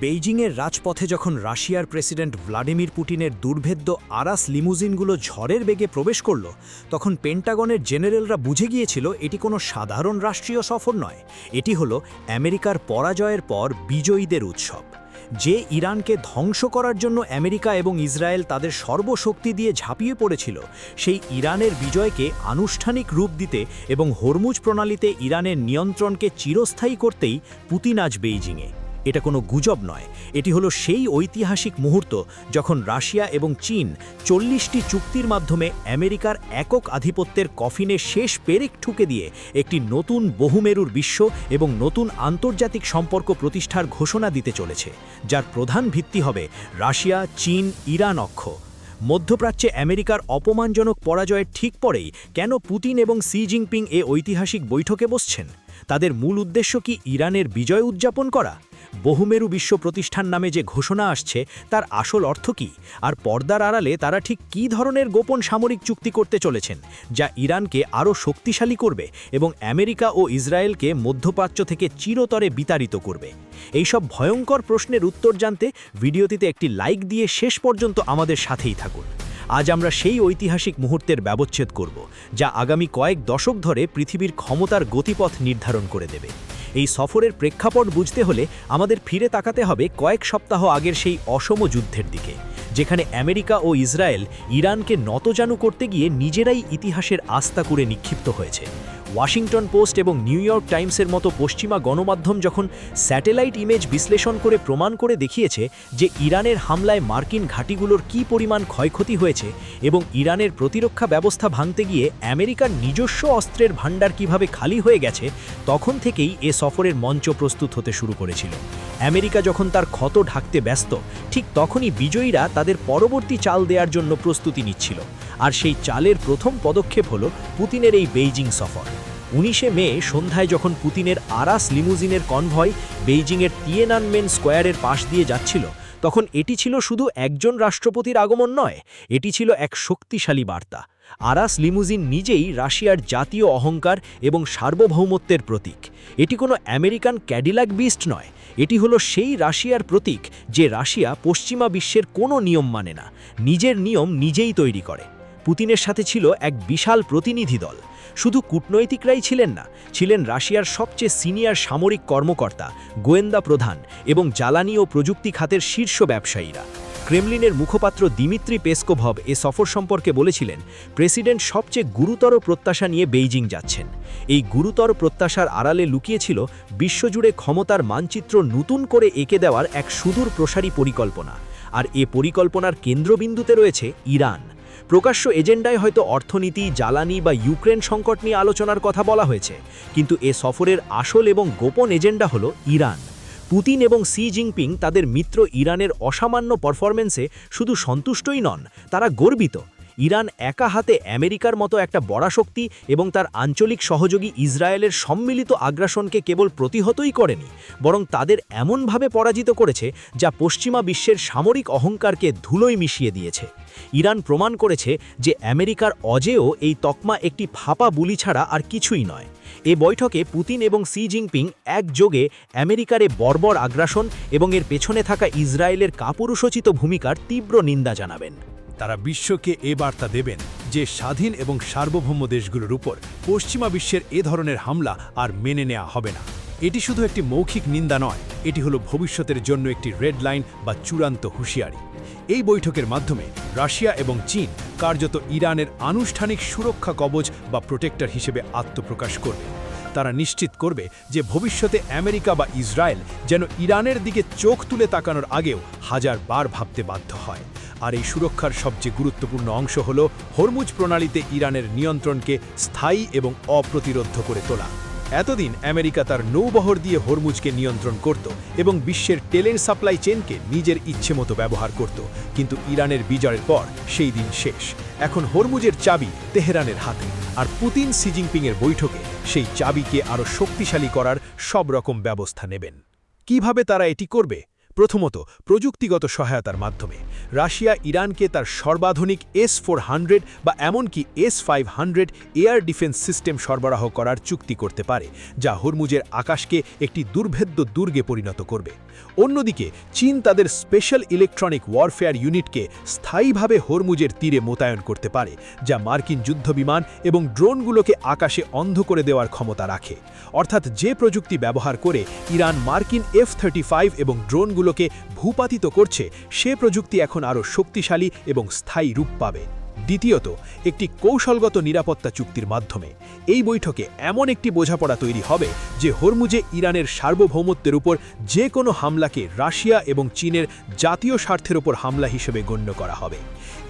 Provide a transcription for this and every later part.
বেইজিংয়ের রাজপথে যখন রাশিয়ার প্রেসিডেন্ট ভ্লাদিমির পুতিনের দুর্ভেদ্য আরাস লিমুজিনগুলো ঝড়ের বেগে প্রবেশ করল, তখন পেন্টাগনের জেনারেলরা বুঝে গিয়েছিল এটি কোনো সাধারণ রাষ্ট্রীয় সফর নয়, এটি হলো আমেরিকার পরাজয়ের পর বিজয়ীদের উৎসব। যে ইরানকে ধ্বংস করার জন্য আমেরিকা এবং ইসরায়েল তাদের সর্বশক্তি দিয়ে ঝাঁপিয়ে পড়েছিল, সেই ইরানের বিজয়কে আনুষ্ঠানিক রূপ দিতে এবং হরমুজ প্রণালীতে ইরানের নিয়ন্ত্রণকে চিরস্থায়ী করতেই পুতিন আজ বেইজিংয়ে। এটা কোনো গুজব নয়, এটি হলো সেই ঐতিহাসিক মুহূর্ত যখন রাশিয়া এবং চীন ৪০টি চুক্তির মাধ্যমে আমেরিকার একক আধিপত্যের কফিনে শেষ পেরেক ঠুকে দিয়ে একটি নতুন বহুমেরুর বিশ্ব এবং নতুন আন্তর্জাতিক সম্পর্ক প্রতিষ্ঠার ঘোষণা দিতে চলেছে, যার প্রধান ভিত্তি হবে রাশিয়া, চীন, ইরান অক্ষ। মধ্যপ্রাচ্যে আমেরিকার অপমানজনক পরাজয়ের ঠিক পরেই কেন পুতিন এবং শি জিনপিং এ ঐতিহাসিক বৈঠকে বসছেন? তাদের মূল উদ্দেশ্য কি ইরানের বিজয় উদযাপন করা? বহুমেরু বিশ্ব প্রতিষ্ঠান নামে যে ঘোষণা আসছে তার আসল অর্থ কী? আর পর্দার আড়ালে তারা ঠিক কী ধরনের গোপন সামরিক চুক্তি করতে চলেছেন, যা ইরানকে আরও শক্তিশালী করবে এবং আমেরিকা ও ইসরায়েলকে মধ্যপ্রাচ্য থেকে চিরতরে বিতাড়িত করবে? এইসব ভয়ঙ্কর প্রশ্নের উত্তর জানতে ভিডিওটিতে একটি লাইক দিয়ে শেষ পর্যন্ত আমাদের সাথেই থাকুন। আজ আমরা সেই ঐতিহাসিক মুহূর্তের ব্যবচ্ছেদ করব, যা আগামী কয়েক দশক ধরে পৃথিবীর ক্ষমতার গতিপথ নির্ধারণ করে দেবে। এই সফরের প্রেক্ষাপট বুঝতে হলে আমাদের ফিরে তাকাতে হবে কয়েক সপ্তাহ আগের সেই অসম যুদ্ধের দিকে, যেখানে আমেরিকা ও ইসরায়েল ইরানকে নতজানু করতে গিয়ে নিজেরাই ইতিহাসের আস্তাকুড়ে নিক্ষিপ্ত হয়েছে। ওয়াশিংটন পোস্ট এবং নিউ ইয়র্ক টাইমসের মতো পশ্চিমা গণমাধ্যম যখন স্যাটেলাইট ইমেজ বিশ্লেষণ করে প্রমাণ করে দেখিয়েছে যে ইরানের হামলায় মার্কিন ঘাঁটিগুলোর কী পরিমাণ ক্ষয়ক্ষতি হয়েছে এবং ইরানের প্রতিরক্ষা ব্যবস্থা ভাঙতে গিয়ে আমেরিকার নিজস্ব অস্ত্রের ভাণ্ডার কিভাবে খালি হয়ে গেছে, তখন থেকেই এ সফরের মঞ্চ প্রস্তুত হতে শুরু করেছিল। আমেরিকা যখন তার ক্ষত ঢাকতে ব্যস্ত, ঠিক তখনই বিজয়ীরা তাদের পরবর্তী চাল দেওয়ার জন্য প্রস্তুতি নিচ্ছিল। আর সেই চালের প্রথম পদক্ষেপ হলো পুতিনের এই বেইজিং সফর। ১৯শে মে সন্ধ্যায় যখন পুতিনের আরাস লিমুজিনের কনভয় বেইজিংয়ের তিয়ানানমেন স্কোয়ারের পাশ দিয়ে যাচ্ছিল, তখন এটি ছিল শুধু একজন রাষ্ট্রপতির আগমন নয়, এটি ছিল এক শক্তিশালী বার্তা। আরাস লিমুজিন নিজেই রাশিয়ার জাতীয় অহংকার এবং সার্বভৌমত্বের প্রতীক। এটি কোনো আমেরিকান ক্যাডিলাক বিস্ট নয়, এটি হলো সেই রাশিয়ার প্রতীক যে রাশিয়া পশ্চিমা বিশ্বের কোনো নিয়ম মানে না, নিজের নিয়ম নিজেই তৈরি করে। পুতিনের সাথে ছিল এক বিশাল প্রতিনিধি দল। শুধু কূটনৈতিকরাই ছিলেন না, ছিলেন রাশিয়ার সবচেয়ে সিনিয়র সামরিক কর্মকর্তা, গোয়েন্দা প্রধান এবং জ্বালানি ও প্রযুক্তি খাতের শীর্ষ ব্যবসায়ীরা। ক্রেমলিনের মুখপাত্র দিমিত্রি পেসকোভ এ সফর সম্পর্কে বলেছিলেন, প্রেসিডেন্ট সবচেয়ে গুরুতর প্রত্যাশা নিয়ে বেইজিং যাচ্ছেন। এই গুরুতর প্রত্যাশার আড়ালে লুকিয়েছিল বিশ্বজুড়ে ক্ষমতার মানচিত্র নতুন করে এঁকে দেওয়ার এক সুদূর প্রসারী পরিকল্পনা। আর এ পরিকল্পনার কেন্দ্রবিন্দুতে রয়েছে ইরান। প্রকাশ্য এজেন্ডায় হয়তো অর্থনীতি, জ্বালানি বা ইউক্রেন সংকট নিয়ে আলোচনার কথা বলা হয়েছে, কিন্তু এ সফরের আসল এবং গোপন এজেন্ডা হলো ইরান। পুতিন এবং শি জিনপিং তাদের মিত্র ইরানের অসামান্য পারফরম্যান্সে শুধু সন্তুষ্টই নন, তারা গর্বিত। ইরান একা হাতে আমেরিকার মতো একটা বড় শক্তি এবং তার আঞ্চলিক সহযোগী ইসরায়েলের সম্মিলিত আগ্রাসনকে কেবল প্রতিহতই করেনি, বরং তাদের এমনভাবে পরাজিত করেছে যা পশ্চিমা বিশ্বের সামরিক অহংকারকে ধুলোয় মিশিয়ে দিয়েছে। ইরান প্রমাণ করেছে যে আমেরিকার অজেয় এই তকমা একটি ফাঁপা বুলি ছাড়া আর কিছুই নয়। এ বৈঠকে পুতিন এবং শি জিনপিং একযোগে আমেরিকার বর্বর আগ্রাসন এবং এর পেছনে থাকা ইসরায়েলের কাপুরুষোচিত ভূমিকার তীব্র নিন্দা জানাবেন। তারা বিশ্বকে এ বার্তা দেবেন যে স্বাধীন এবং সার্বভৌম দেশগুলোর উপর পশ্চিমা বিশ্বের এ ধরনের হামলা আর মেনে নেওয়া হবে না। এটি শুধু একটি মৌখিক নিন্দা নয়, এটি হলো ভবিষ্যতের জন্য একটি রেড লাইন বা চূড়ান্ত হুঁশিয়ারি। এই বৈঠকের মাধ্যমে রাশিয়া এবং চীন কার্যত ইরানের আনুষ্ঠানিক সুরক্ষা কবচ বা প্রোটেক্টর হিসেবে আত্মপ্রকাশ করবে। তারা নিশ্চিত করবে যে ভবিষ্যতে আমেরিকা বা ইসরায়েল যেন ইরানের দিকে চোখ তুলে তাকানোর আগেও হাজারবার ভাবতে বাধ্য হয়। আর এই সুরক্ষার সবচেয়ে গুরুত্বপূর্ণ অংশ হল হরমুজ প্রণালীতে ইরানের নিয়ন্ত্রণকে স্থায়ী এবং অপ্রতিরোধ্য করে তোলা। এতদিন আমেরিকা তার নৌবহর দিয়ে হরমুজকে নিয়ন্ত্রণ করত এবং বিশ্বের তেলের সাপ্লাই চেনকে নিজের ইচ্ছে মতো ব্যবহার করত, কিন্তু ইরানের বিজয়ের পর সেই দিন শেষ। এখন হরমুজের চাবি তেহরানের হাতে, আর পুতিন শি জিনপিংয়ের বৈঠকে সেই চাবিকে আরও শক্তিশালী করার সব রকম ব্যবস্থা নেবেন। কিভাবে তারা এটি করবে? প্রথমত, প্রযুক্তিগত সহায়তার মাধ্যমে রাশিয়া ইরানকে তার সর্বাধুনিক S-400 বা এমনকি S-500 এয়ার ডিফেন্স সিস্টেম সরবরাহ করার চুক্তি করতে পারে, যা হরমুজের আকাশকে একটি দুর্ভেদ্য দুর্গে পরিণত করবে। অন্যদিকে চীন তাদের স্পেশাল ইলেকট্রনিক ওয়ারফেয়ার ইউনিটকে স্থায়ীভাবে হরমুজের তীরে মোতায়েন করতে পারে, যা মার্কিন যুদ্ধবিমান এবং ড্রোনগুলোকে আকাশে অন্ধ করে দেওয়ার ক্ষমতা রাখে। অর্থাৎ যে প্রযুক্তি ব্যবহার করে ইরান মার্কিন F-35 এবং ড্রোনগুলোকে ভূপাতিত করছে, সে প্রযুক্তি এখন আরও শক্তিশালী এবং স্থায়ী রূপ পাবে। দ্বিতীয়ত, একটি কৌশলগত নিরাপত্তা চুক্তির মাধ্যমে এই বৈঠকে এমন একটি বোঝাপড়া তৈরি হবে যে হরমুজে ইরানের সার্বভৌমত্বের উপর যে কোনো হামলাকে রাশিয়া এবং চীনের জাতীয় স্বার্থের উপর হামলা হিসেবে গণ্য করা হবে।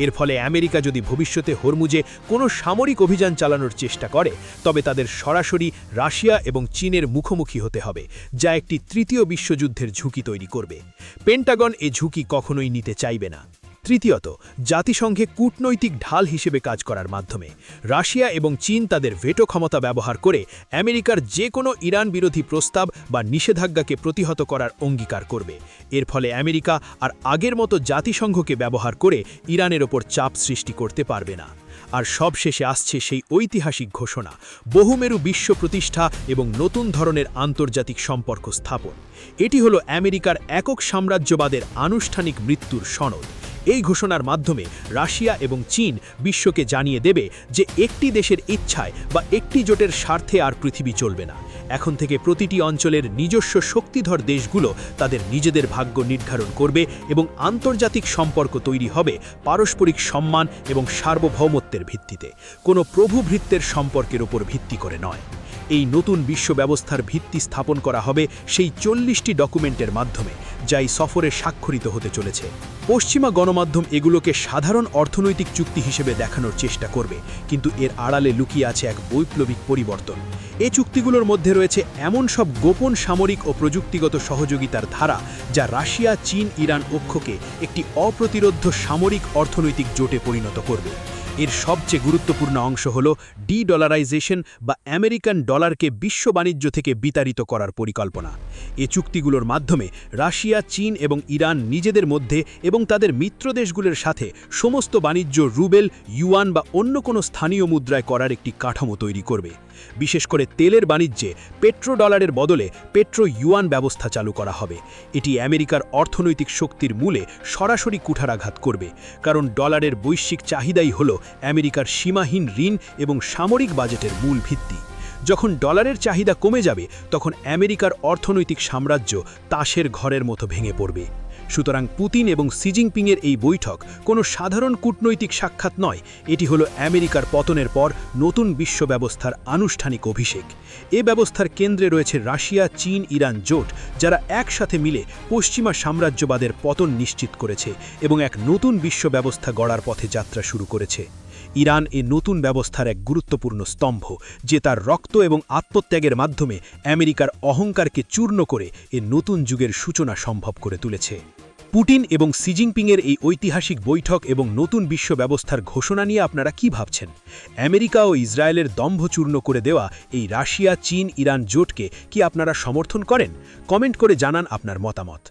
এর ফলে আমেরিকা যদি ভবিষ্যতে হরমুজে কোনো সামরিক অভিযান চালানোর চেষ্টা করে, তবে তাদের সরাসরি রাশিয়া এবং চীনের মুখোমুখি হতে হবে, যা একটি তৃতীয় বিশ্বযুদ্ধের ঝুঁকি তৈরি করবে। পেন্টাগন এ ঝুঁকি কখনোই নিতে চাইবে না। তৃতীয়ত, জাতিসংঘে কূটনৈতিক ঢাল হিসেবে কাজ করার মাধ্যমে রাশিয়া এবং চীন তাদের ভেটো ক্ষমতা ব্যবহার করে আমেরিকার যে কোনো ইরান বিরোধী প্রস্তাব বা নিষেধাজ্ঞাকে প্রতিহত করার অঙ্গীকার করবে। এর ফলে আমেরিকা আর আগের মতো জাতিসংঘকে ব্যবহার করে ইরানের ওপর চাপ সৃষ্টি করতে পারবে না। আর সবশেষে আসছে সেই ঐতিহাসিক ঘোষণা, বহুমেরু বিশ্ব প্রতিষ্ঠা এবং নতুন ধরনের আন্তর্জাতিক সম্পর্ক স্থাপন। এটি হলো আমেরিকার একক সাম্রাজ্যবাদের আনুষ্ঠানিক মৃত্যুর সনদ। এই ঘোষণার মাধ্যমে রাশিয়া এবং চীন বিশ্বকে জানিয়ে দেবে যে একটি দেশের ইচ্ছায় বা একটি জোটের স্বার্থে আর পৃথিবী চলবে না। এখন থেকে প্রতিটি অঞ্চলের নিজস্ব শক্তিধর দেশগুলো তাদের নিজেদের ভাগ্য নির্ধারণ করবে এবং আন্তর্জাতিক সম্পর্ক তৈরি হবে পারস্পরিক সম্মান এবং সার্বভৌমত্বের ভিত্তিতে, কোনো প্রভুভৃত্যের সম্পর্কের উপর ভিত্তি করে নয়। এই নতুন বিশ্ব ব্যবস্থার ভিত্তি স্থাপন করা হবে সেই 40টি ডকুমেন্টের মাধ্যমে, যা এই সফরে স্বাক্ষরিত হতে চলেছে। পশ্চিমা গণমাধ্যম এগুলোকে সাধারণ অর্থনৈতিক চুক্তি হিসেবে দেখানোর চেষ্টা করবে, কিন্তু এর আড়ালে লুকিয়ে আছে এক বৈপ্লবিক পরিবর্তন। এই চুক্তিগুলোর মধ্যে রয়েছে এমন সব গোপন সামরিক ও প্রযুক্তিগত সহযোগিতার ধারা, যা রাশিয়া, চীন, ইরান অক্ষকে একটি অপ্রতিরোধ্য সামরিক অর্থনৈতিক জোটে পরিণত করবে। এর সবচেয়ে গুরুত্বপূর্ণ অংশ হল ডি-ডলারাইজেশন বা আমেরিকান ডলারকে বিশ্ব বাণিজ্য থেকে বিতাড়িত করার পরিকল্পনা। এ চুক্তিগুলোর মাধ্যমে রাশিয়া, চীন এবং ইরান নিজেদের মধ্যে এবং তাদের মিত্র দেশগুলোর সাথে সমস্ত বাণিজ্য রুবেল, ইউয়ান বা অন্য কোনো স্থানীয় মুদ্রায় করার একটি কাঠামো তৈরি করবে। বিশেষ করে তেলের বাণিজ্যে পেট্রো ডলারের বদলে পেট্রো ইউয়ান ব্যবস্থা চালু করা হবে। এটি আমেরিকার অর্থনৈতিক শক্তির মূলে সরাসরি কুঠারাঘাত করবে, কারণ ডলারের বৈশ্বিক চাহিদাই হল আমেরিকার সীমাহীন ঋণ এবং সামরিক বাজেটের মূল ভিত্তি। যখন ডলারের চাহিদা কমে যাবে, তখন আমেরিকার অর্থনৈতিক সাম্রাজ্য তাসের ঘরের মতো ভেঙে পড়বে। সুতরাং পুতিন এবং শি জিনপিংয়ের এই বৈঠক কোনো সাধারণ কূটনৈতিক সাক্ষাৎ নয়, এটি হলো আমেরিকার পতনের পর নতুন বিশ্ব ব্যবস্থার আনুষ্ঠানিক অভিষেক। এ ব্যবস্থার কেন্দ্রে রয়েছে রাশিয়া, চীন, ইরান জোট, যারা একসাথে মিলে পশ্চিমা সাম্রাজ্যবাদের পতন নিশ্চিত করেছে এবং এক নতুন বিশ্ব ব্যবস্থা গড়ার পথে যাত্রা শুরু করেছে। ইরান এ নতুন ব্যবস্থার এক গুরুত্বপূর্ণ স্তম্ভ, যে তার রক্ত এবং আত্মত্যাগের মাধ্যমে আমেরিকার অহংকারকে চূর্ণ করে এ নতুন যুগের সূচনা সম্ভব করে তুলেছে। পুতিন এবং শি জিনপিংয়ের এই ঐতিহাসিক বৈঠক এবং নতুন বিশ্ব ব্যবস্থার ঘোষণা নিয়ে আপনারা কি ভাবছেন? আমেরিকা ও ইসরায়েলের দম্ভ চূর্ণ করে দেওয়া এই রাশিয়া, চীন, ইরান জোটকে কি আপনারা সমর্থন করেন? কমেন্ট করে জানান আপনার মতামত।